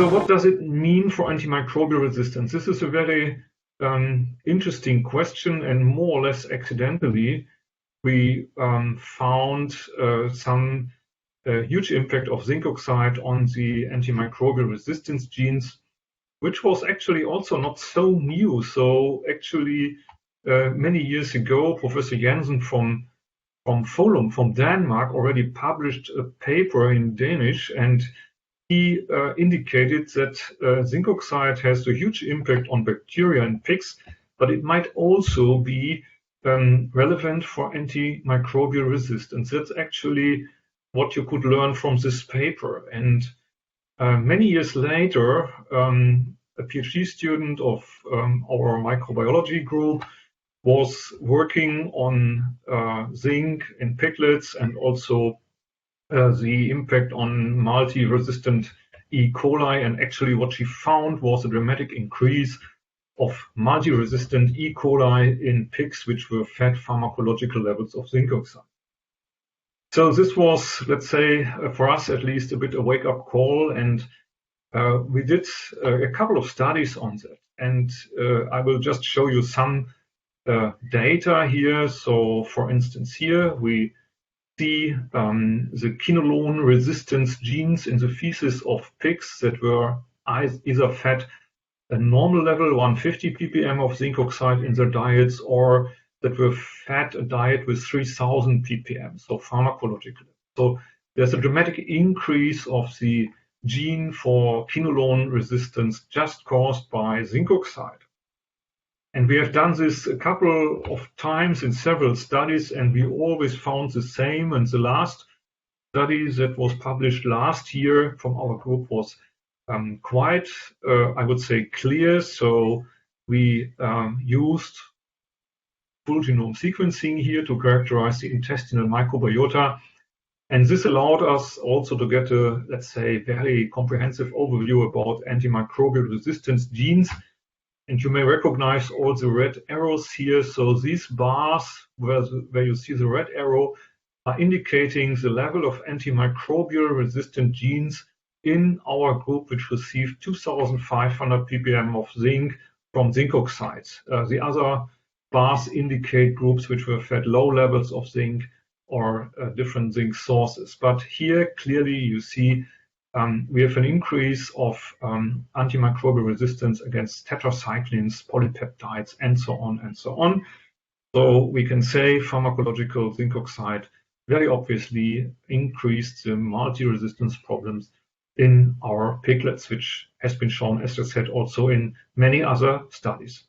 So what does it mean for antimicrobial resistance? This is a very interesting question, and more or less accidentally, we found some huge impact of zinc oxide on the antimicrobial resistance genes, which was actually also not so new. So actually, many years ago, Professor Jensen from Folum, from Denmark, already published a paper in Danish, and he indicated that zinc oxide has a huge impact on bacteria in pigs, but it might also be relevant for antimicrobial resistance. That's actually what you could learn from this paper. And many years later, a PhD student of our microbiology group was working on zinc in piglets and also the impact on multi-resistant E. coli. And actually what she found was a dramatic increase of multi-resistant E. coli in pigs which were fed pharmacological levels of zinc oxide. So this was, let's say, for us at least, a bit a wake-up call, and we did a couple of studies on that. And I will just show you some data here. So for instance, here we see the quinolone resistance genes in the feces of pigs that were either fed a normal level, 150 ppm of zinc oxide in their diets, or that were fed a diet with 3000 ppm, so pharmacological. So there's a dramatic increase of the gene for quinolone resistance just caused by zinc oxide. And we have done this a couple of times in several studies, and we always found the same. And the last study that was published last year from our group was quite, I would say, clear. So we used full genome sequencing here to characterize the intestinal microbiota. And this allowed us also to get a, let's say, very comprehensive overview about antimicrobial resistance genes. And you may recognize all the red arrows here. So these bars where you see the red arrow are indicating the level of antimicrobial resistant genes in our group, which received 2,500 ppm of zinc from zinc oxides. The other bars indicate groups which were fed low levels of zinc or different zinc sources. But here clearly you see we have an increase of antimicrobial resistance against tetracyclines, polypeptides, and so on and so on. So we can say pharmacological zinc oxide very obviously increased the multi-resistance problems in our piglets, which has been shown, as I said, also in many other studies.